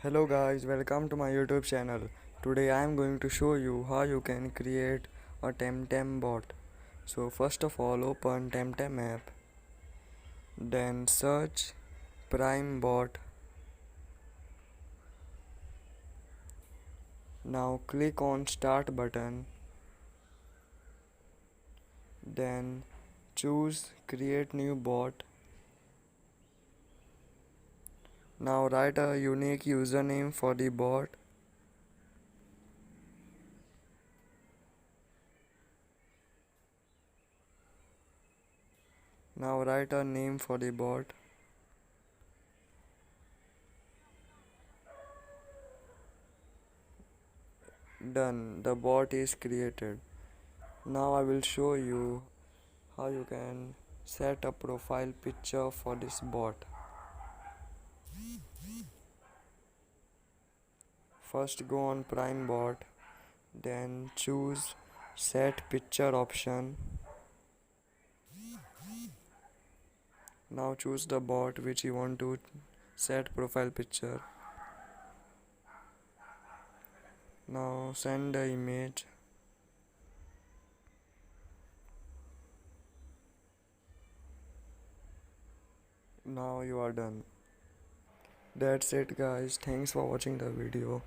Hello guys, welcome to my YouTube channel. Today I am going to show you how you can create a TamTam bot. So first of all, open TamTam app, then search PrimeBot. Now click on start button, then choose create new bot. Now write a unique username for the bot. Now write a name for the bot. Done, the bot is created. Now I will show you how you can set a profile picture for this bot. First go on PrimeBot, then choose set picture option. Now choose the bot which you want to set profile picture. Now send the image. Now you are done. That's it guys. Thanks for watching the video.